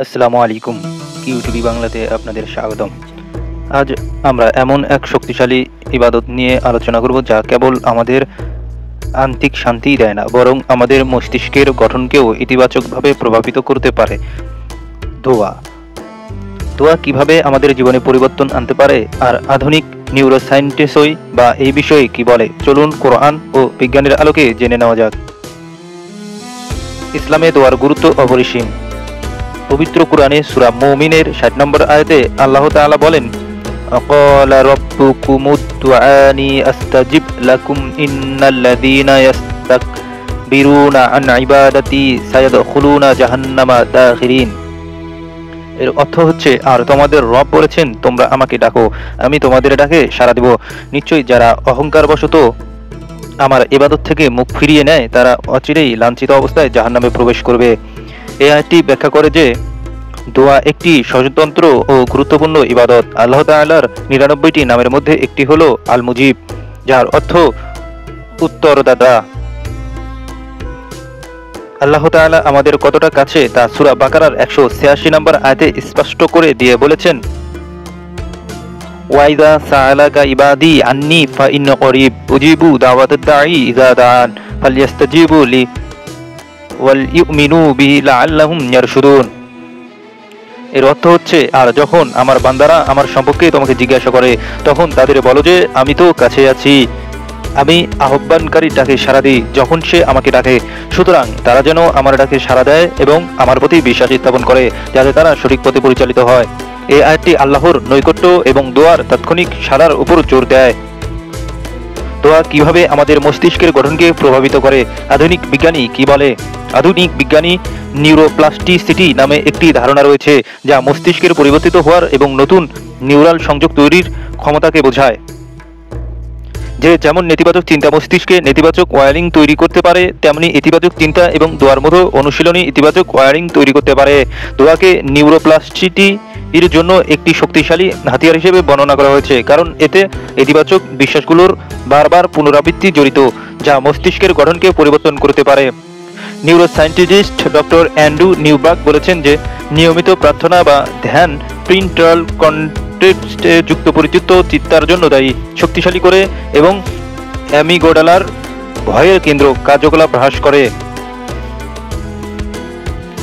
আসসালামু আলাইকুম। কিউটিভি বাংলাতে আপনাদের স্বাগতম। আজ আমরা এমন এক শক্তিশালী ইবাদত নিয়ে আলোচনা করব যা কেবল আমাদের আন্তিক শান্তিই দেয় না, বরং আমাদের মস্তিষ্কের গঠনকেও ইতিবাচকভাবে প্রভাবিত করতে পারে। দোয়া। দোয়া কিভাবে আমাদের জীবনে পরিবর্তন আনতে পারে, আর আধুনিক নিউরোসায়েন্টিস্টই বা এই বিষয়ে কি বলে, চলুন কোরআন ও বিজ্ঞানের আলোকে জেনে নেওয়া যাক। ইসলামে দোয়ার গুরুত্ব অপরিসীম। পবিত্র কুরআনে সূরা মুমিনের ৬০ নম্বর আয়াতে আল্লাহ তাআলা বলেন, ক্বালা রাব্বুকুমুদউআনি আস্তাজিব লাকুম ইন্নাল্লাযীনা ইস্তাকবিরুনা আন ইবাদাতি সায়াদখুলুনা জাহান্নামা দাখিরিন। এর অর্থ হচ্ছে, আর তোমাদের রব বলেছেন, তোমরা আমাকে ডাকো, আমি তোমাদের ডাকে সাড়া দেব। নিশ্চয়ই যারা অহংকারবশত আমার ইবাদত থেকে মুখ ফিরিয়ে নেয় তারা অচিরেই লাঞ্ছিত অবস্থায় জাহান্নামে প্রবেশ করবে। এই আয়াতটি ব্যাখ্যা করে যে দোয়া একটি স্বতন্ত্র ও গুরুত্বপূর্ণ ইবাদত। আল্লাহ তাআলার ৯৯টি নামের মধ্যে একটি হলো আল মুজিব, যার অর্থ উত্তরদাতা। আল্লাহ তাআলা আমাদের কতটা কাছে তা সূরা বাকারার ১৮৬ নম্বর আয়াতে স্পষ্ট করে দিয়ে বলেছেন, ওয়াইদা সাআলাকা ইবাদি আন্নী ফাইন্নী করিব উজিবু দাওয়াতাদ দাঈ ইযা দাআন ফালইস্তাজিবু লি ওয়াল ইউমিনু বিহি লাআল্লাহুম ইয়ারশুদুন। এর অর্থ হচ্ছে, আর যখন আমার বান্দারা আমার সম্পর্কে তোমাকে জিজ্ঞাসা করে, তখন তাদের বলো যে আমি তো কাছে আছি, আমি আহ্বানকারীর ডাকে সাড়া দিই যখন সে আমাকে ডাকে। সুতরাং তারা যেন আমার ডাকে সাড়া দেয় এবং আমার প্রতি বিশ্বাস স্থাপন করে, যাতে তারা সঠিক পথে পরিচালিত হয়। এই আয়াতটি আল্লাহর নৈকট্য এবং দোয়ার তাৎক্ষণিক সাড়ার উপর জোর দেয়। দোয়া কিভাবে আমাদের মস্তিষ্কের গঠনকে প্রভাবিত করে, আধুনিক বিজ্ঞানী কি বলে? আধুনিক বিজ্ঞানী নিউরোপ্লাস্টিসিটি নামে একটি ধারণা রয়েছে, যা মস্তিষ্কের পরিবর্তিত হওয়ার এবং নতুন নিউরাল সংযোগ তৈরির ক্ষমতাকে বোঝায়। যে যেমন নেতিবাচক চিন্তা মস্তিষ্কে নেতিবাচক ওয়্যারিং তৈরি করতে পারে, তেমনি ইতিবাচক চিন্তা এবং দোয়ার মতো অনুশীলনী ইতিবাচক ওয়্যারিং তৈরি করতে পারে। দোয়াকে নিউরোপ্লাস্টিসিটি এর জন্য একটি শক্তিশালী হাতিয়ার হিসেবে বর্ণনা করা হয়েছে, কারণ এতে ইতিবাচক বিশ্বাসগুলোর বারবার পুনরাবৃত্তি জড়িত, যা মস্তিষ্কের গঠনকে পরিবর্তন করতে পারে। নিউরোসায়েন্টিস্ট ডক্টর অ্যান্ড্রু নিউবার্গ বলেছেন যে নিয়মিত প্রার্থনা বা ধ্যান প্রিন্টাল কন্টেক্সটে যুক্ত পরিচিত চিত্তার জন্য দায়ী, শক্তিশালী করে এবং অ্যামিগডালার ভয়ের কেন্দ্র কার্যকলাপ হ্রাস করে।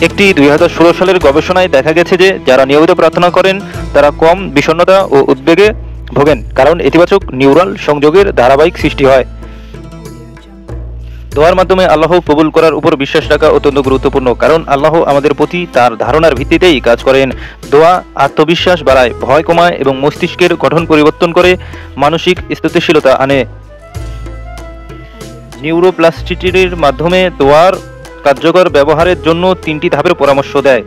একটি ২০১৬ সালের গবেষণায় দেখা গেছে যে যারা নিয়মিত প্রার্থনা করেন তারা কম বিষণ্ণতা ও উদ্বেগে ভোগেন, কারণ ইতিবাচক নিউরাল সংযোগের ধারাবাহিক সৃষ্টি হয়। দোয়ার মাধ্যমে আল্লাহ কবুল করার উপর বিশ্বাস রাখা অত্যন্ত গুরুত্বপূর্ণ, কারণ আল্লাহ আমাদের প্রতি তার ধারণার ভিত্তিতেই কাজ করেন। দোয়া আত্মবিশ্বাস বাড়ায়, ভয় কমায় এবং মস্তিষ্কের গঠন পরিবর্তন করে মানসিক স্থিতিশীলতা আনে। নিউরোপ্লাস্টিসিটির মাধ্যমে দোয়ার কার্যকর ব্যবহারের জন্য ৩টি ধাপের পরামর্শ দেয়।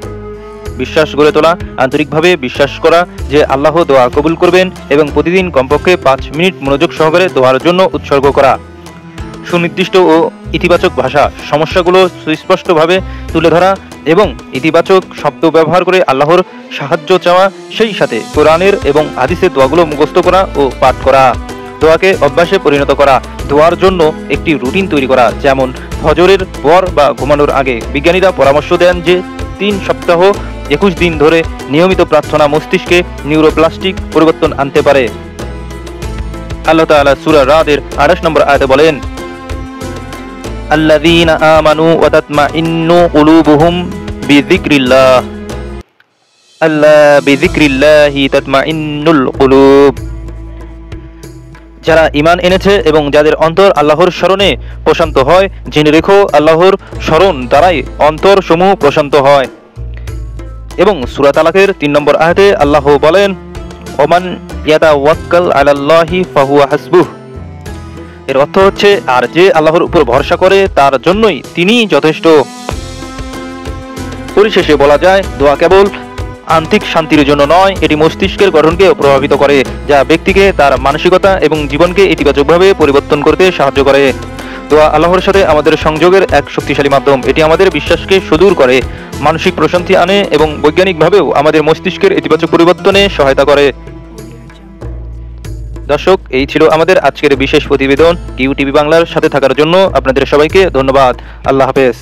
বিশ্বাস গড়ে তোলা, আন্তরিকভাবে বিশ্বাস করা যে আল্লাহ দোয়া কবুল করবেন এবং প্রতিদিন কমপক্ষে ৫ মিনিট মনোযোগ সহকারে দোয়ার জন্য উৎসর্গ করা। সুনির্দিষ্ট ও ইতিবাচক ভাষা, সমস্যাগুলো সুস্পষ্টভাবে তুলে ধরা এবং ইতিবাচক শব্দ ব্যবহার করে আল্লাহর সাহায্য চাওয়া, সেই সাথে কোরআনের এবং হাদিসের দোয়াগুলো মুখস্থ করা ও পাঠ করা। দোয়াকে অভ্যাসে পরিণত করা, দোয়ার জন্য একটি রুটিন তৈরি করা, যেমন ফজরের পর বা ঘুমানোর আগে। বিজ্ঞানীরা পরামর্শ দেন যে ৩ সপ্তাহ ২১ দিন ধরে নিয়মিত প্রার্থনা মস্তিষ্কে নিউরোপ্লাস্টিক পরিবর্তন আনতে পারে। আল্লাহ তাআলা সূরা রাদের ২৮ নম্বর আয়াতে বলেন, আল্লাযীনা আমানু ওয়া তাতমাইন্নু কুলুবুহুম বিযিকরিল্লাহ আল্লা বিযিকরিল্লাহি তাতমাইন্নুল কুলুব। যারা ঈমান এনেছে এবং যাদের অন্তর আল্লাহর স্মরণে প্রশান্ত হয়, জেনে রেখো আল্লাহর স্মরণ দ্বারাই অন্তর সমূহ প্রশান্ত হয়। এবং সূরা তালাকের ৩ নম্বর আয়াতে আল্লাহ বলেন, ওমান ইয়াতাওয়াক্কাল আলাল্লাহি ফাহুয়া হাসবুহ। এর অর্থ হচ্ছে, আর যে আল্লাহর উপর ভরসা করে তার জন্যই তিনিই যথেষ্ট। পরিশেষে বলা যায়, দোয়া কেবল আন্তিক শান্তির জন্য নয়, এটি মস্তিষ্কের গঠনকে প্রভাবিত করে, যা ব্যক্তিকে তার মানসিকতা এবং জীবনকে ইতিবাচকভাবে পরিবর্তন করতে সাহায্য করে। দোয়া আল্লাহর সাথে আমাদের সংযোগের এক শক্তিশালী মাধ্যম। এটি আমাদের বিশ্বাসকে সুদূর করে, মানসিক প্রশান্তি আনে এবং বৈজ্ঞানিকভাবেও আমাদের মস্তিষ্কের ইতিবাচক পরিবর্তনে সহায়তা করে। দর্শক, এই ছিল আমাদের আজকের বিশেষ প্রতিবেদন। কিউটিভি বাংলার সাথে থাকার জন্য আপনাদের সবাইকে ধন্যবাদ। আল্লাহ হাফেজ।